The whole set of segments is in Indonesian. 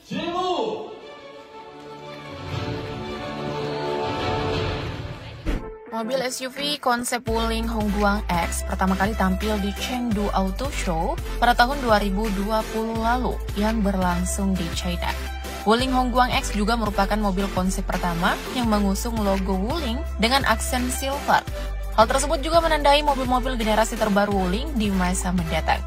질문! Mobil SUV konsep Wuling Hongguang X pertama kali tampil di Chengdu Auto Show pada tahun 2020 lalu yang berlangsung di China. Wuling Hongguang X juga merupakan mobil konsep pertama yang mengusung logo Wuling dengan aksen silver. Hal tersebut juga menandai mobil-mobil generasi terbaru Wuling di masa mendatang.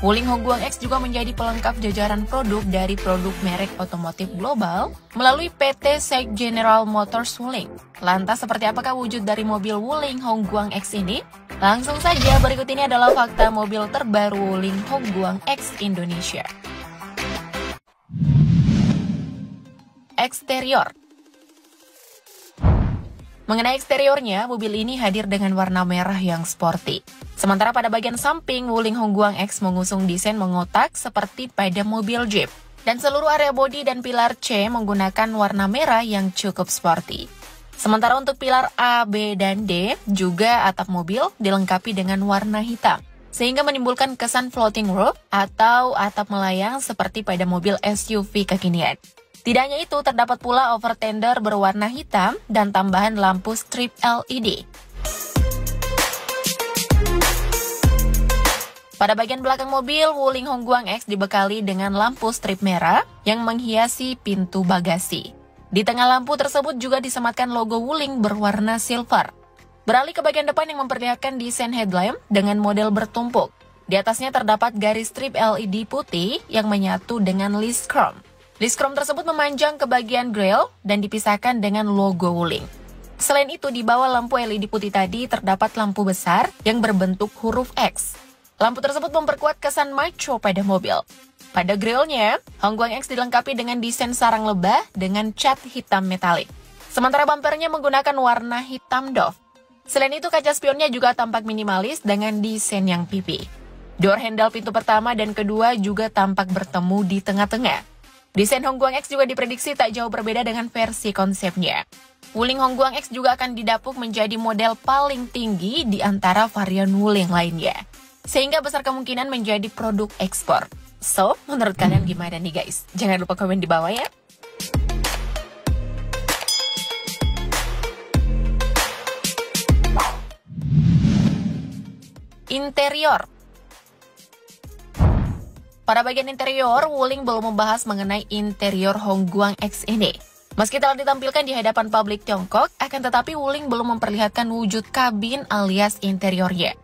Wuling Hongguang X juga menjadi pelengkap jajaran produk dari produk merek otomotif global melalui PT SAIC General Motors Wuling. Lantas seperti apakah wujud dari mobil Wuling Hongguang X ini? Langsung saja, berikut ini adalah fakta mobil terbaru Wuling Hongguang X Indonesia. Eksterior. Mengenai eksteriornya, mobil ini hadir dengan warna merah yang sporty. Sementara pada bagian samping, Wuling Hongguang X mengusung desain mengotak seperti pada mobil Jeep. Dan seluruh area bodi dan pilar C menggunakan warna merah yang cukup sporty. Sementara untuk pilar A, B, dan D, juga atap mobil dilengkapi dengan warna hitam. Sehingga menimbulkan kesan floating roof atau atap melayang seperti pada mobil SUV kekinian. Tidak hanya itu, terdapat pula overtender berwarna hitam dan tambahan lampu strip LED. Pada bagian belakang mobil, Wuling Hongguang X dibekali dengan lampu strip merah yang menghiasi pintu bagasi. Di tengah lampu tersebut juga disematkan logo Wuling berwarna silver. Beralih ke bagian depan yang memperlihatkan desain headlamp dengan model bertumpuk. Di atasnya terdapat garis strip LED putih yang menyatu dengan list chrome. List chrome tersebut memanjang ke bagian grill dan dipisahkan dengan logo Wuling. Selain itu, di bawah lampu LED putih tadi terdapat lampu besar yang berbentuk huruf X. Lampu tersebut memperkuat kesan macho pada mobil. Pada grillnya, Hongguang X dilengkapi dengan desain sarang lebah dengan cat hitam metalik. Sementara bumpernya menggunakan warna hitam doff. Selain itu, kaca spionnya juga tampak minimalis dengan desain yang pipi. Door handle pintu pertama dan kedua juga tampak bertemu di tengah-tengah. Desain Hongguang X juga diprediksi tak jauh berbeda dengan versi konsepnya. Wuling Hongguang X juga akan didapuk menjadi model paling tinggi di antara varian Wuling lainnya. Sehingga besar kemungkinan menjadi produk ekspor. So, menurut kalian gimana nih guys? Jangan lupa komen di bawah ya. Interior. Pada bagian interior, Wuling belum membahas mengenai interior Hongguang X ini. Meski telah ditampilkan di hadapan publik Tiongkok, akan tetapi Wuling belum memperlihatkan wujud kabin alias interiornya.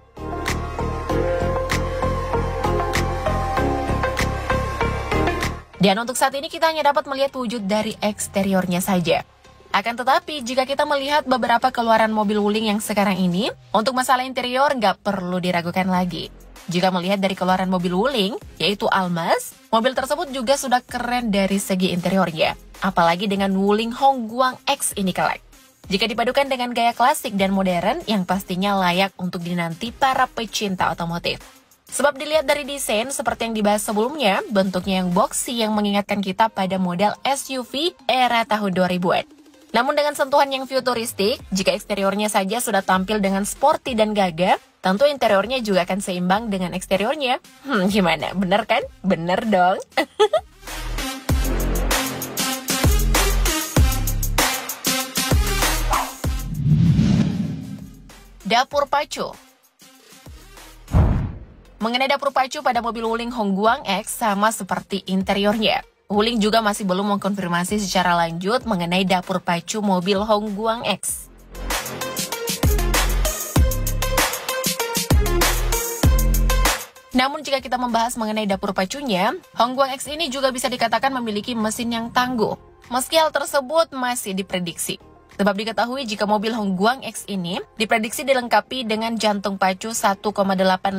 Dan untuk saat ini kita hanya dapat melihat wujud dari eksteriornya saja. Akan tetapi, jika kita melihat beberapa keluaran mobil Wuling yang sekarang ini, untuk masalah interior nggak perlu diragukan lagi. Jika melihat dari keluaran mobil Wuling, yaitu Almas, mobil tersebut juga sudah keren dari segi interiornya. Apalagi dengan Wuling Hongguang X ini kelak. Jika dipadukan dengan gaya klasik dan modern yang pastinya layak untuk dinanti para pecinta otomotif. Sebab dilihat dari desain seperti yang dibahas sebelumnya, bentuknya yang boxy yang mengingatkan kita pada model SUV era tahun 2000-an. Namun dengan sentuhan yang futuristik, jika eksteriornya saja sudah tampil dengan sporty dan gagah, tentu interiornya juga akan seimbang dengan eksteriornya. Gimana? Bener kan? Bener dong. Dapur pacu. Mengenai dapur pacu pada mobil Wuling Hongguang X sama seperti interiornya. Wuling juga masih belum mengkonfirmasi secara lanjut mengenai dapur pacu mobil Hongguang X. Namun jika kita membahas mengenai dapur pacunya, Hongguang X ini juga bisa dikatakan memiliki mesin yang tangguh. Meski hal tersebut masih diprediksi. Sebab diketahui jika mobil Hongguang X ini diprediksi dilengkapi dengan jantung pacu 1,8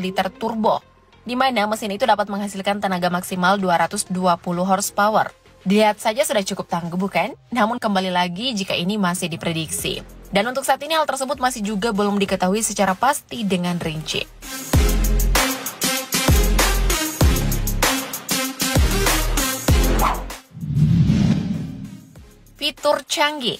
liter turbo, di mana mesin itu dapat menghasilkan tenaga maksimal 220 horsepower. Dilihat saja sudah cukup tangguh bukan? Namun kembali lagi jika ini masih diprediksi. Dan untuk saat ini hal tersebut masih juga belum diketahui secara pasti dengan rinci. Fitur canggih.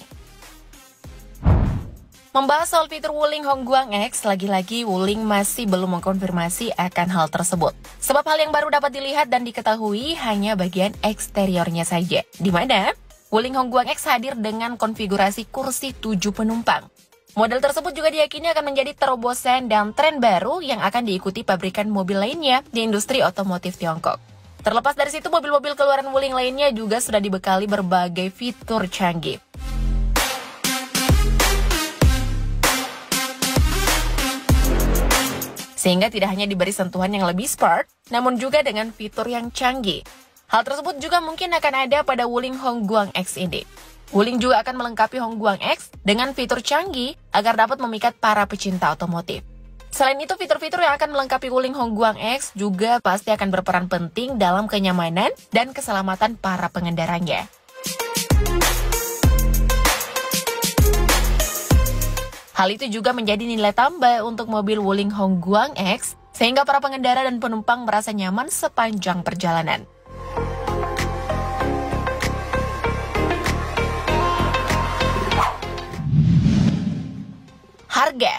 Membahas soal fitur Wuling Hongguang X, lagi-lagi Wuling masih belum mengkonfirmasi akan hal tersebut. Sebab hal yang baru dapat dilihat dan diketahui hanya bagian eksteriornya saja, di mana Wuling Hongguang X hadir dengan konfigurasi kursi 7 penumpang. Model tersebut juga diyakini akan menjadi terobosan dan tren baru yang akan diikuti pabrikan mobil lainnya di industri otomotif Tiongkok. Terlepas dari situ, mobil-mobil keluaran Wuling lainnya juga sudah dibekali berbagai fitur canggih. Sehingga tidak hanya diberi sentuhan yang lebih sport, namun juga dengan fitur yang canggih. Hal tersebut juga mungkin akan ada pada Wuling Hongguang X ini. Wuling juga akan melengkapi Hongguang X dengan fitur canggih agar dapat memikat para pecinta otomotif. Selain itu, fitur-fitur yang akan melengkapi Wuling Hongguang X juga pasti akan berperan penting dalam kenyamanan dan keselamatan para pengendaranya. Hal itu juga menjadi nilai tambah untuk mobil Wuling Hongguang X, sehingga para pengendara dan penumpang merasa nyaman sepanjang perjalanan. Harga.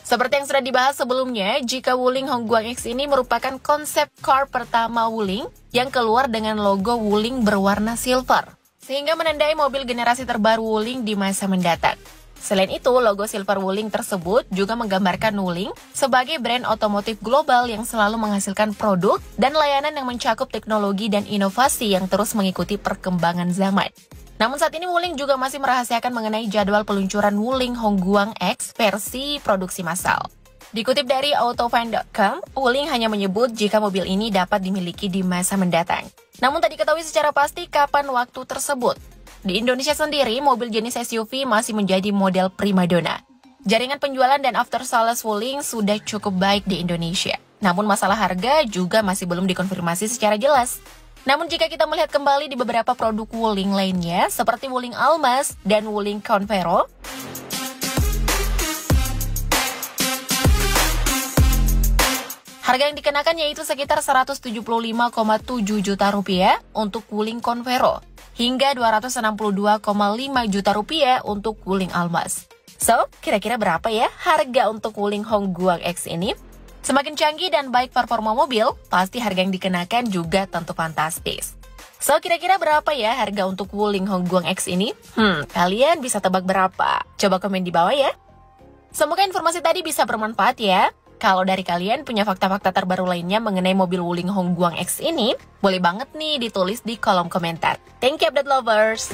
Seperti yang sudah dibahas sebelumnya, jika Wuling Hongguang X ini merupakan konsep car pertama Wuling yang keluar dengan logo Wuling berwarna silver, sehingga menandai mobil generasi terbaru Wuling di masa mendatang. Selain itu, logo silver Wuling tersebut juga menggambarkan Wuling sebagai brand otomotif global yang selalu menghasilkan produk dan layanan yang mencakup teknologi dan inovasi yang terus mengikuti perkembangan zaman. Namun saat ini Wuling juga masih merahasiakan mengenai jadwal peluncuran Wuling Hongguang X versi produksi massal. Dikutip dari autofan.com, Wuling hanya menyebut jika mobil ini dapat dimiliki di masa mendatang. Namun tak diketahui secara pasti kapan waktu tersebut. Di Indonesia sendiri, mobil jenis SUV masih menjadi model primadona. Jaringan penjualan dan after sales Wuling sudah cukup baik di Indonesia. Namun masalah harga juga masih belum dikonfirmasi secara jelas. Namun jika kita melihat kembali di beberapa produk Wuling lainnya, seperti Wuling Almas dan Wuling Convero, harga yang dikenakan yaitu sekitar 175,7 juta rupiah untuk Wuling Convero, hingga 262,5 juta rupiah untuk Wuling Almas. So, kira-kira berapa ya harga untuk Wuling Hongguang X ini? Semakin canggih dan baik performa mobil, pasti harga yang dikenakan juga tentu fantastis. So, kira-kira berapa ya harga untuk Wuling Hongguang X ini? Kalian bisa tebak berapa? Coba komen di bawah ya. Semoga informasi tadi bisa bermanfaat ya. Kalau dari kalian punya fakta-fakta terbaru lainnya mengenai mobil Wuling Hongguang X ini, boleh banget nih ditulis di kolom komentar. Thank you, update lovers!